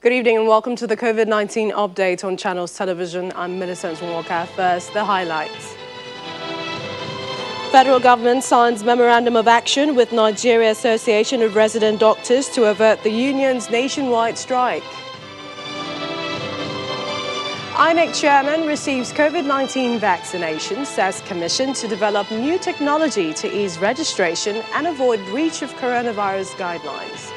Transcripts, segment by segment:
Good evening and welcome to the COVID-19 update on Channels Television. I'm Millicent Walker. First, the highlights. Federal government signs memorandum of action with Nigeria Association of Resident Doctors to avert the union's nationwide strike. INEC chairman receives COVID-19 vaccination, says commission to develop new technology to ease registration and avoid breach of coronavirus guidelines.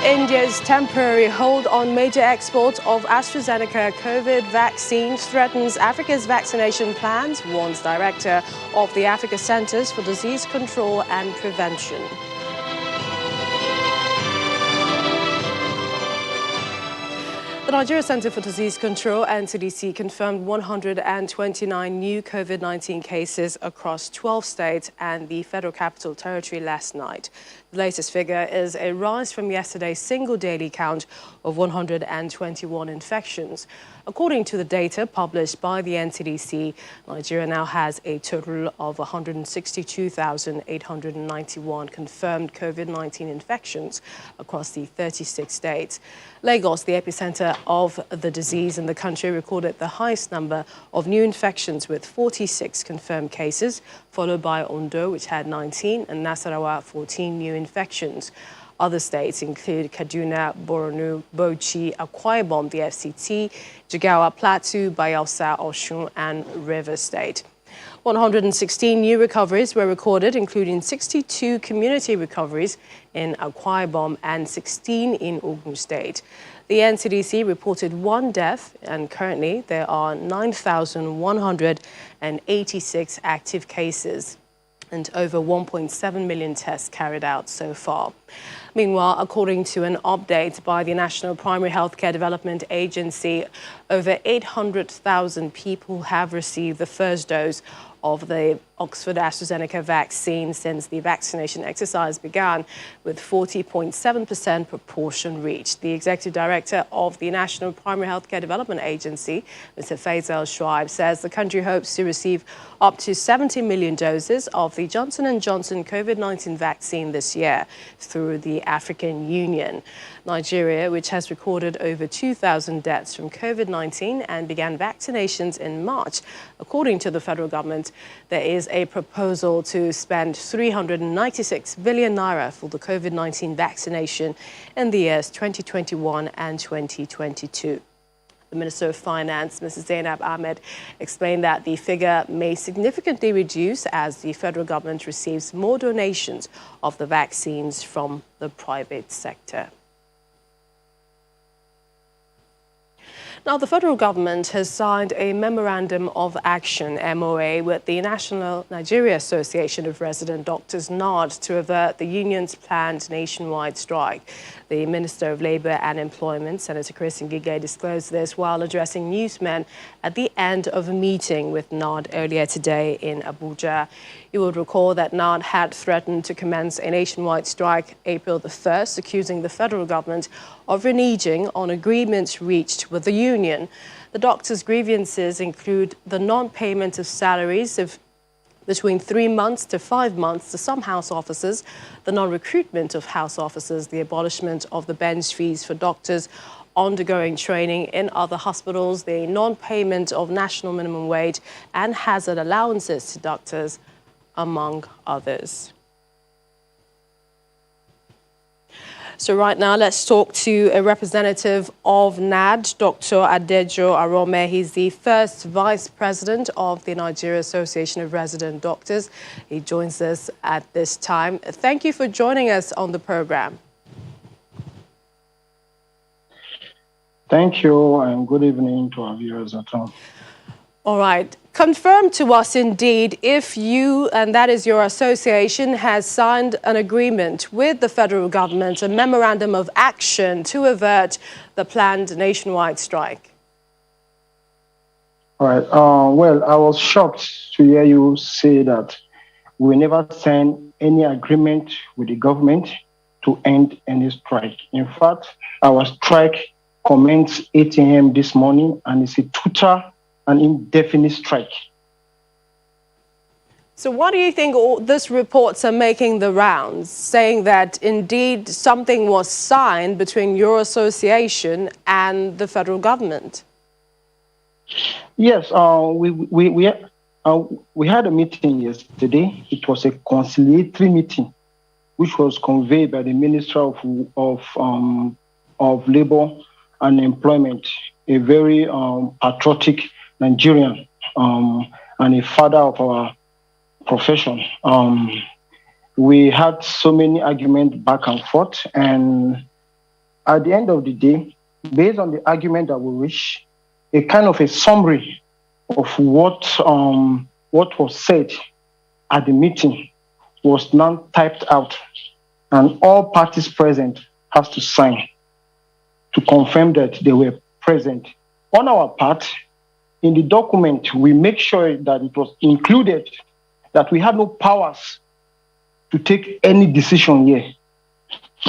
India's temporary hold on major exports of AstraZeneca COVID vaccines threatens Africa's vaccination plans, warns director of the Africa Centers for Disease Control and Prevention. The Nigeria Center for Disease Control and CDC confirmed 129 new COVID-19 cases across 12 states and the Federal Capital Territory last night. The latest figure is a rise from yesterday's single daily count of 121 infections. According to the data published by the NCDC, Nigeria now has a total of 162,891 confirmed COVID-19 infections across the 36 states. Lagos, the epicenter of the disease in the country, recorded the highest number of new infections with 46 confirmed cases, followed by Ondo, which had 19, and Nasarawa, 14 new infections. Other states include Kaduna, Borno, Bauchi, Akwa Ibom, the FCT, Jigawa, Plateau, Bayelsa, Osun, and Rivers State. 116 new recoveries were recorded, including 62 community recoveries in Akwa Ibom and 16 in Ogun State. The NCDC reported one death, and currently there are 9,186 active cases and over 1.7 million tests carried out so far. Meanwhile, according to an update by the National Primary Healthcare Development Agency, over 800,000 people have received the first dose of the Oxford AstraZeneca vaccine since the vaccination exercise began, with 40.7% proportion reached. The executive director of the National Primary Healthcare Development Agency, Mr. Faisal Shuaib, says the country hopes to receive up to 70 million doses of the Johnson & Johnson COVID-19 vaccine this year through the African Union. Nigeria, which has recorded over 2,000 deaths from COVID-19 and began vaccinations in March, according to the federal government, there is a proposal to spend 396 billion naira for the COVID-19 vaccination in the years 2021 and 2022. The Minister of Finance, Mrs. Zainab Ahmed, explained that the figure may significantly reduce as the federal government receives more donations of the vaccines from the private sector. Now, the federal government has signed a Memorandum of Action, MOA, with the National Nigeria Association of Resident Doctors, NARD, to avert the union's planned nationwide strike. The Minister of Labour and Employment, Senator Chris Ngige, disclosed this while addressing newsmen at the end of a meeting with NARD earlier today in Abuja. You will recall that NARD had threatened to commence a nationwide strike April the 1st, accusing the federal government of reneging on agreements reached with the union. The doctors' grievances include the non-payment of salaries of between 3 months to 5 months to some house officers, the non-recruitment of house officers, the abolishment of the bench fees for doctors undergoing training in other hospitals, the non-payment of national minimum wage and hazard allowances to doctors, among others. So right now, let's talk to a representative of NAD, Dr. Adejo Arome. He's the first vice president of the Nigeria Association of Resident Doctors. He joins us at this time. Thank you for joining us on the program. Thank you, and good evening to our viewers at home. All right. Confirm to us indeed if you, and that is your association, has signed an agreement with the federal government, a memorandum of action to avert the planned nationwide strike. All right. Well, I was shocked to hear you say that we never signed any agreement with the government to end any strike. In fact, our strike commenced 8 a.m. this morning, and it's a total and indefinite strike. So what do you think all these reports are making the rounds, saying that indeed something was signed between your association and the federal government? Yes, we had a meeting yesterday. It was a conciliatory meeting, which was conveyed by the Minister of Labor and Employment, a very patriotic Nigerian and a father of our profession. We had so many arguments back and forth, and at the end of the day, based on the argument that we reached, a kind of a summary of what was said at the meeting was now typed out, and all parties present have to sign to confirm that they were present. On our part, in the document, we make sure that it was included that we had no powers to take any decision here.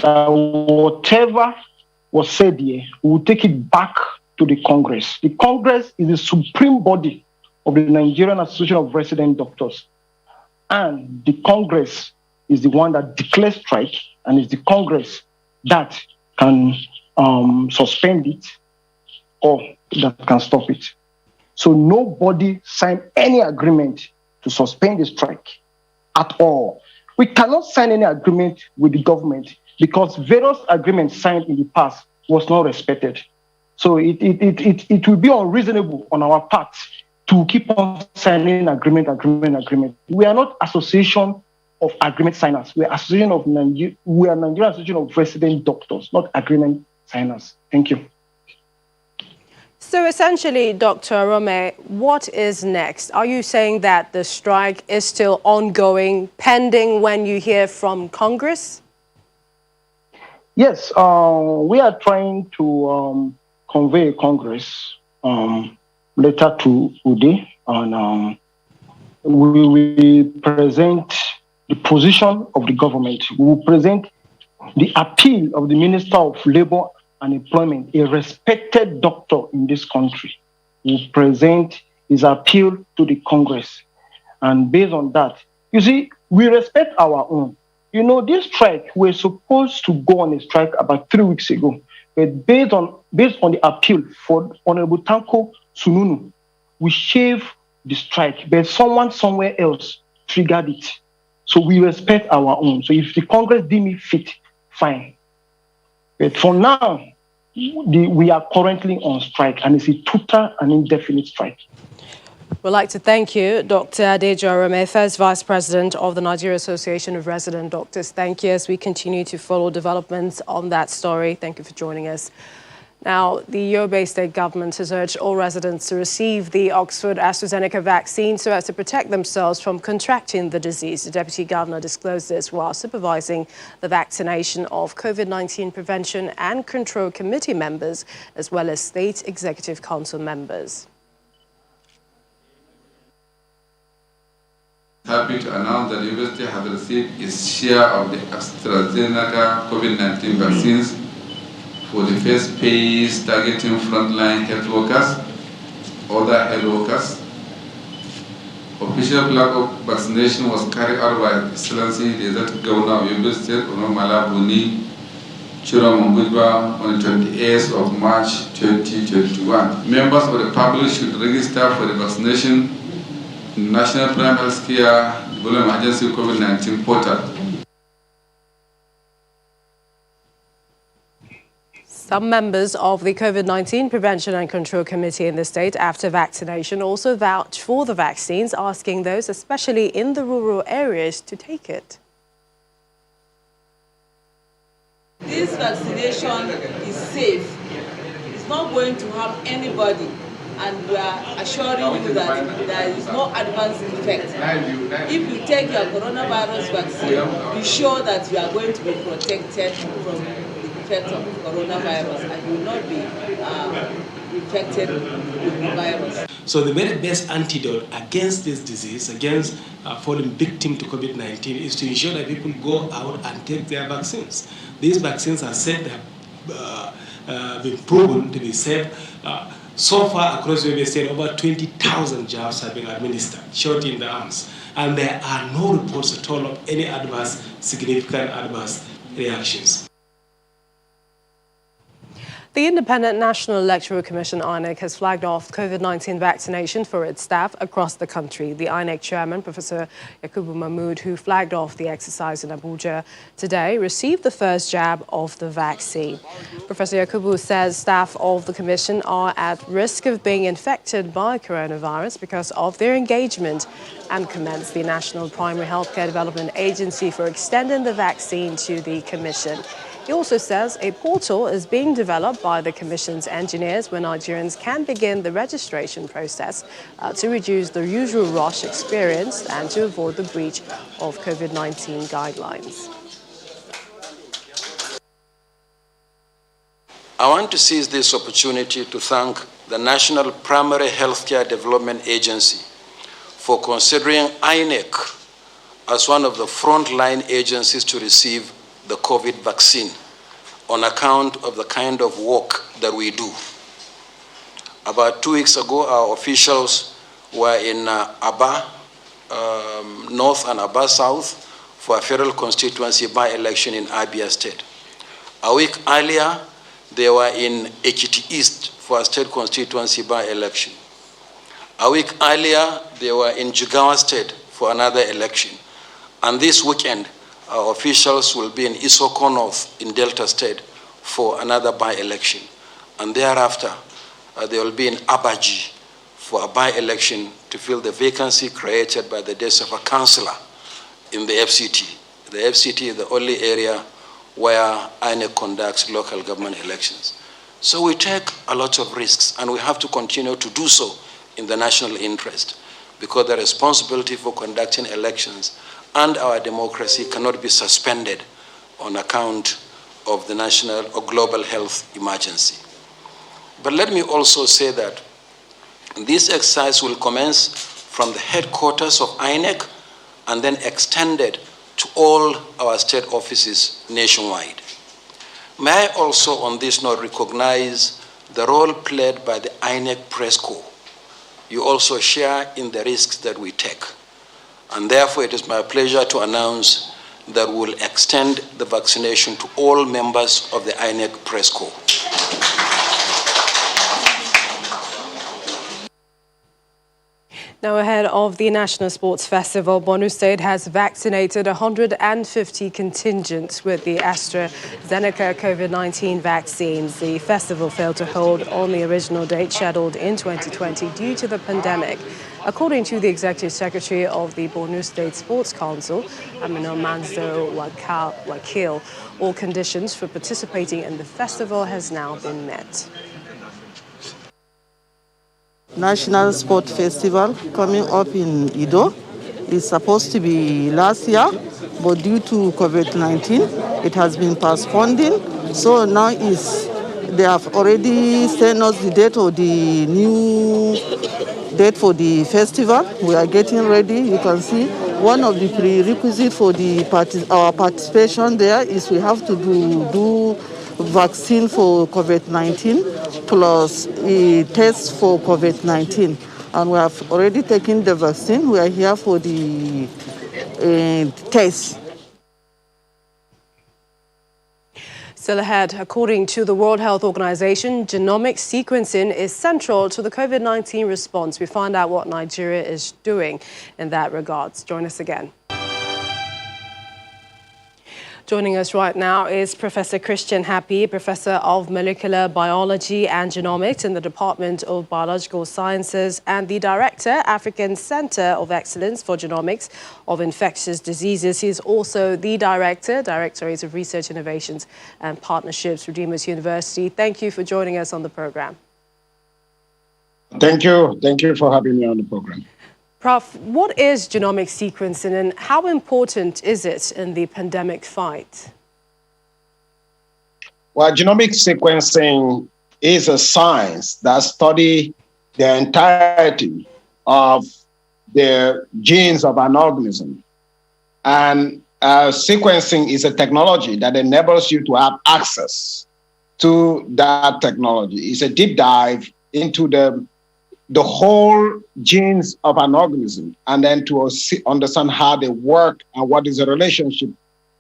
Whatever was said here, we will take it back to the Congress. The Congress is the supreme body of the Nigerian Association of Resident Doctors. And the Congress is the one that declares strike, and it's the Congress that can suspend it or that can stop it. So nobody signed any agreement to suspend the strike at all. We cannot sign any agreement with the government because various agreements signed in the past was not respected. So it will be unreasonable on our part to keep on signing agreement. We are not association of agreement signers. We are Nigerian Association of Resident Doctors, not agreement signers. Thank you. So essentially, Dr. Rome, what is next? Are you saying that the strike is still ongoing, pending when you hear from Congress? Yes, we are trying to convey Congress letter to Ude, and we will present the position of the government. We will present the appeal of the Minister of Labor and Employment, a respected doctor in this country. We will present his appeal to the Congress. And based on that, you see, we respect our own. You know, this strike, we're supposed to go on a strike about 3 weeks ago. But based on the appeal for Honorable Tanko Sununu, we shaved the strike, but someone somewhere else triggered it. So we respect our own. So if the Congress deem it fit, fine. But for now, we are currently on strike, and it's a total and indefinite strike. We'd like to thank you, Dr. Adejo Arome, First Vice President of the Nigeria Association of Resident Doctors. Thank you as we continue to follow developments on that story. Thank you for joining us. Now, the Yobe state government has urged all residents to receive the Oxford AstraZeneca vaccine so as to protect themselves from contracting the disease. The Deputy Governor disclosed this while supervising the vaccination of COVID-19 Prevention and Control Committee members, as well as State Executive Council members. Happy to announce that the university has received its share of the AstraZeneca COVID-19 vaccines for the first phase targeting frontline health workers, other health workers. Official flag of vaccination was carried out by Excellency the Executive Governor of Yobe State, Onomala Buni Chiromongujba, on the 28th of March 2021. Members of the public should register for the vaccination in National Primary Health Care Development Agency COVID-19 portal. Some members of the COVID-19 Prevention and Control Committee in the state after vaccination also vouched for the vaccines, asking those, especially in the rural areas, to take it. This vaccination is safe. It's not going to harm anybody. And we are assuring you that there is no adverse effect. If you take your coronavirus vaccine, be sure that you are going to be protected from the effect of coronavirus and you will not be infected with the virus. So the very best antidote against this disease, against falling victim to COVID-19, is to ensure that people go out and take their vaccines. These vaccines are said to have been proven to be safe. So far, across the state, over 20,000 jabs have been administered, shot in the arms, and there are no reports at all of any significant adverse reactions. The Independent National Electoral Commission, INEC, has flagged off COVID-19 vaccination for its staff across the country. The INEC chairman, Professor Yakubu Mahmood, who flagged off the exercise in Abuja today, received the first jab of the vaccine. Professor Yakubu says staff of the commission are at risk of being infected by coronavirus because of their engagement, and commends the National Primary Healthcare Development Agency for extending the vaccine to the commission. He also says a portal is being developed by the Commission's engineers where Nigerians can begin the registration process to reduce the usual rush experienced and to avoid the breach of COVID-19 guidelines. I want to seize this opportunity to thank the National Primary Healthcare Development Agency for considering INEC as one of the frontline agencies to receive the COVID vaccine on account of the kind of work that we do. About 2 weeks ago, our officials were in Aba North and Aba South for a federal constituency by-election in Abia State. A week earlier, they were in Ekiti East for a state constituency by-election. A week earlier, they were in Jigawa State for another election. And this weekend, our officials will be in Isoko North in Delta State for another by-election. And thereafter, they will be in Abaji for a by-election to fill the vacancy created by the death of a councillor in the FCT. The FCT is the only area where INEC conducts local government elections. So we take a lot of risks, and we have to continue to do so in the national interest, because the responsibility for conducting elections and our democracy cannot be suspended on account of the national or global health emergency. But let me also say that this exercise will commence from the headquarters of INEC and then extended to all our state offices nationwide. May I also on this note recognize the role played by the INEC Press Corps. You also share in the risks that we take. And therefore, it is my pleasure to announce that we will extend the vaccination to all members of the INEC Press Corps. Now, ahead of the National Sports Festival, Borno State has vaccinated 150 contingents with the AstraZeneca COVID-19 vaccines. The festival failed to hold on the original date scheduled in 2020 due to the pandemic. According to the Executive Secretary of the Borno State Sports Council, Amina Manzo Wakil, all conditions for participating in the festival has now been met. National Sport Festival coming up in Ido is supposed to be last year, but due to COVID-19, it has been postponed. So now they have already sent us the date of the new date for the festival. We are getting ready. You can see one of the prerequisites for our participation there is we have to do vaccine for COVID-19 plus a test for COVID-19. And we have already taken the vaccine. We are here for the test. Still ahead, according to the World Health Organization, genomic sequencing is central to the COVID-19 response. We find out what Nigeria is doing in that regard. Join us again. Joining us right now is Professor Christian Happy, Professor of Molecular Biology and Genomics in the Department of Biological Sciences and the Director, African Center of Excellence for Genomics of Infectious Diseases. He is also the Directorate of Research Innovations and Partnerships, Redeemers University. Thank you for joining us on the program. Thank you. Thank you for having me on the program. Prof, what is genomic sequencing and how important is it in the pandemic fight? Well, genomic sequencing is a science that studies the entirety of the genes of an organism. And sequencing is a technology that enables you to have access to that technology. It's a deep dive into the whole genes of an organism, and then to understand how they work and what is the relationship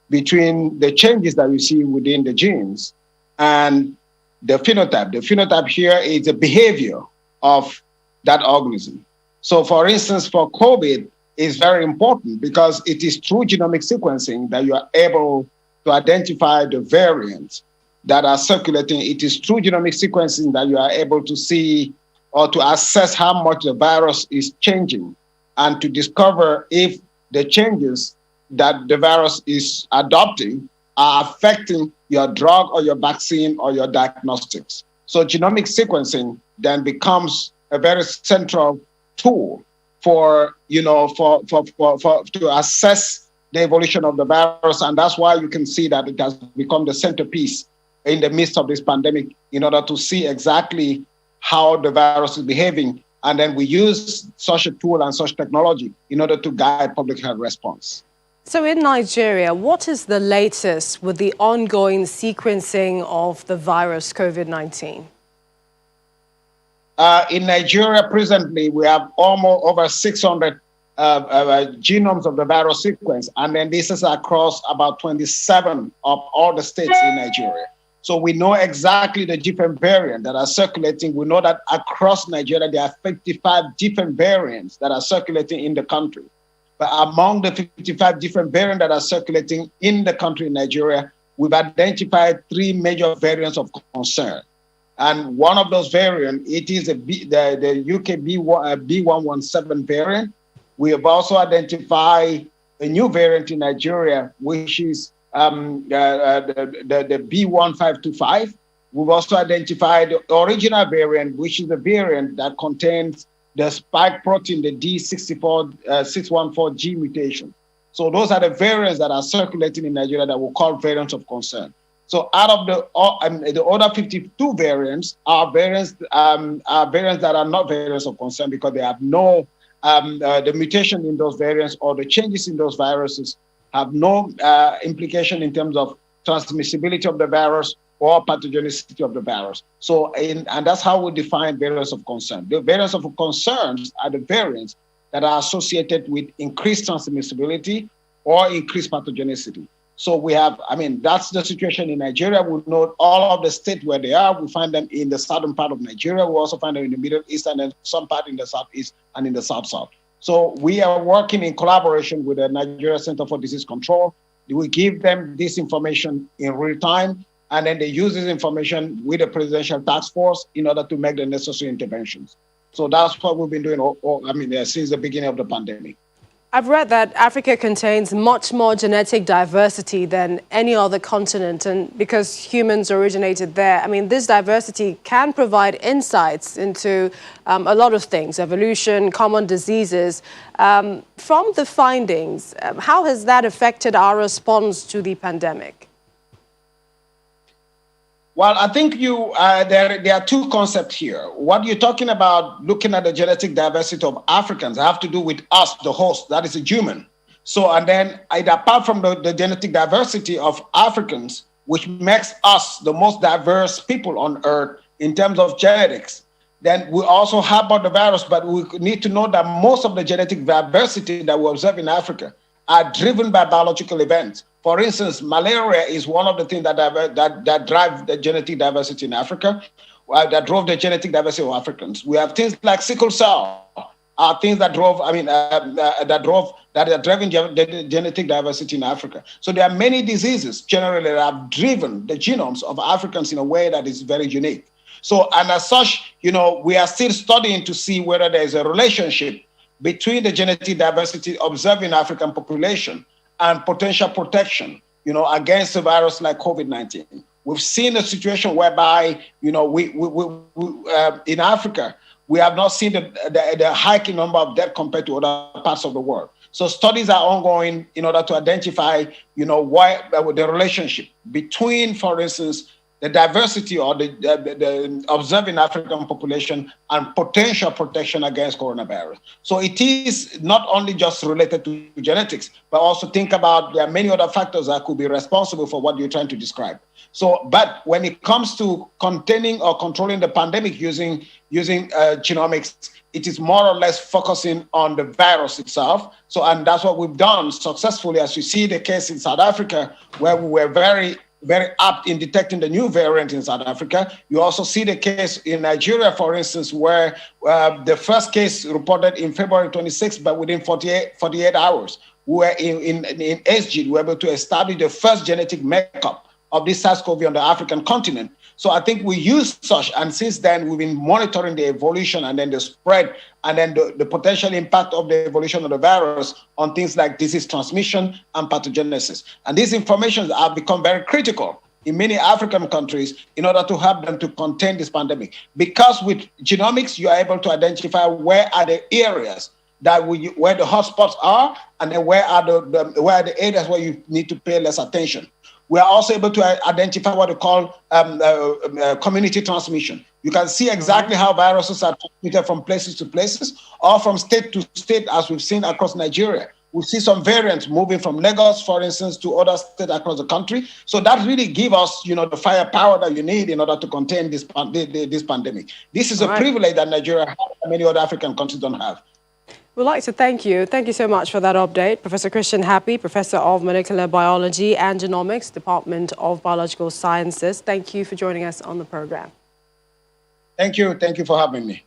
between the changes that we see within the genes and the phenotype. The phenotype here is the behavior of that organism. So for instance, for COVID, is very important because it is through genomic sequencing that you are able to identify the variants that are circulating. It is through genomic sequencing that you are able to see or to assess how much the virus is changing and to discover if the changes that the virus is adopting are affecting your drug or your vaccine or your diagnostics. So genomic sequencing then becomes a very central tool for to assess the evolution of the virus. And that's why you can see that it has become the centerpiece in the midst of this pandemic in order to see exactly how the virus is behaving. And then we use such a tool and such technology in order to guide public health response. So in Nigeria, what is the latest with the ongoing sequencing of the virus COVID-19? In Nigeria, presently, we have almost over 600 genomes of the virus sequence, and then this is across about 27 of all the states in Nigeria. So we know exactly the different variants that are circulating. We know that across Nigeria, there are 55 different variants that are circulating in the country. But among the 55 different variants that are circulating in the country in Nigeria, we've identified 3 major variants of concern. And one of those variants, it is the UK B117 variant. We have also identified a new variant in Nigeria, which is the B1525. We've also identified the original variant, which is the variant that contains the spike protein, the D614G mutation. So those are the variants that are circulating in Nigeria that we call variants of concern. So out of the other 52 variants are variants that are not variants of concern because they have no, the mutation in those variants or the changes in those viruses have no implication in terms of transmissibility of the virus or pathogenicity of the virus. So, and that's how we define variants of concern. The variants of concerns are the variants that are associated with increased transmissibility or increased pathogenicity. So we have, that's the situation in Nigeria. We know all of the states where they are. We find them in the southern part of Nigeria. We also find them in the Middle East and then some part in the Southeast and in the South-South. So we are working in collaboration with the Nigeria Center for Disease Control. We give them this information in real time, and then they use this information with the Presidential Task Force in order to make the necessary interventions. So that's what we've been doing since the beginning of the pandemic. I've read that Africa contains much more genetic diversity than any other continent, and because humans originated there, this diversity can provide insights into a lot of things, evolution, common diseases. From the findings, how has that affected our response to the pandemic? Well, I think there are 2 concepts here. What you're talking about, looking at the genetic diversity of Africans, have to do with us, the host, that is a human. So, and then apart from the genetic diversity of Africans, which makes us the most diverse people on Earth in terms of genetics, then we also have about the virus, but we need to know that most of the genetic diversity that we observe in Africa are driven by biological events. For instance, malaria is one of the things that drive the genetic diversity in Africa, that drove the genetic diversity of Africans. We have things like sickle cell, are things that are driving the genetic diversity in Africa. So there are many diseases generally that have driven the genomes of Africans in a way that is very unique. So, and as such, we are still studying to see whether there is a relationship between the genetic diversity observed in African population and potential protection, against a virus like COVID-19. We've seen a situation whereby, in Africa, we have not seen the hiking number of deaths compared to other parts of the world. So studies are ongoing in order to identify, why the relationship between, for instance, the diversity or the observing African population and potential protection against coronavirus. So it is not only just related to genetics, but also think about there are many other factors that could be responsible for what you're trying to describe. So, but when it comes to containing or controlling the pandemic using genomics, it is more or less focusing on the virus itself. So, and that's what we've done successfully, as you see the case in South Africa, where we were very apt in detecting the new variant in South Africa. You also see the case in Nigeria, for instance, where the first case reported in February 26th, but within 48 hours, we were in SG, we were able to establish the first genetic makeup of this SARS-CoV on the African continent. So I think we use such, and since then we've been monitoring the evolution and then the spread and then the potential impact of the evolution of the virus on things like disease transmission and pathogenesis. And these informations have become very critical in many African countries in order to help them to contain this pandemic. Because with genomics, you are able to identify where are the areas where the hotspots are, and then where are the areas where you need to pay less attention. We are also able to identify what we call community transmission. You can see exactly how viruses are transmitted from places to places or from state to state, as we've seen across Nigeria. We see some variants moving from Lagos, for instance, to other states across the country. So that really gives us, the firepower that you need in order to contain this pandemic. This is a privilege that Nigeria has and many other African countries don't have. We'd like to thank you. Thank you so much for that update. Professor Christian Happy, Professor of Molecular Biology and Genomics, Department of Biological Sciences. Thank you for joining us on the program. Thank you. Thank you for having me.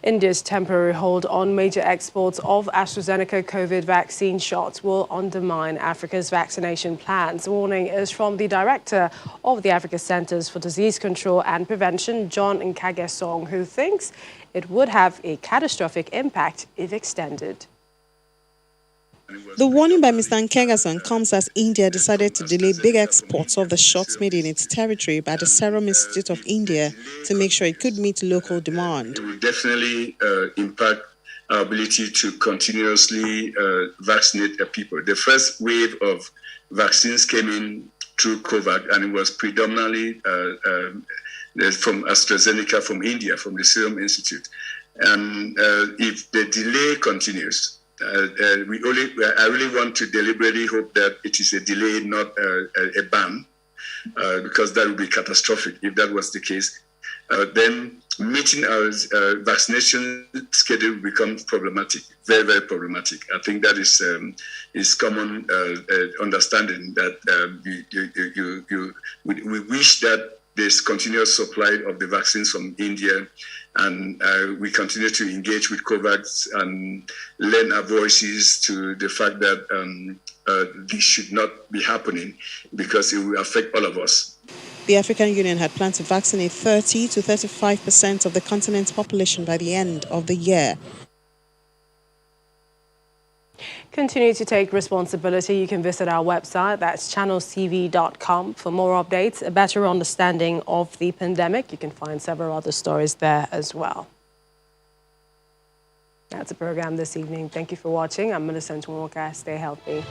India's temporary hold on major exports of AstraZeneca COVID vaccine shots will undermine Africa's vaccination plans. The warning is from the director of the Africa Centers for Disease Control and Prevention, John Nkagesong, who thinks it would have a catastrophic impact if extended. The warning by Mr. Nkagesong comes as India decided to delay big exports of the shots made in its territory by the Serum Institute of India to make sure it could meet local demand. It will definitely impact our ability to continuously vaccinate people. The first wave of vaccines came in through COVID, and it was predominantly from AstraZeneca from India, from the Serum Institute. And if the delay continues, I really want to deliberately hope that it is a delay, not a ban, because that would be catastrophic if that was the case. Then meeting our vaccination schedule becomes problematic, very, very problematic. I think that is common understanding that we wish that there's continuous supply of the vaccines from India, and we continue to engage with COVAX and lend our voices to the fact that this should not be happening because it will affect all of us. The African Union had planned to vaccinate 30 to 35% of the continent's population by the end of the year. Continue to take responsibility. You can visit our website, that's channelstv.com, for more updates, a better understanding of the pandemic. You can find several other stories there as well. That's the program this evening. Thank you for watching. I'm Millicent Walker. Stay healthy.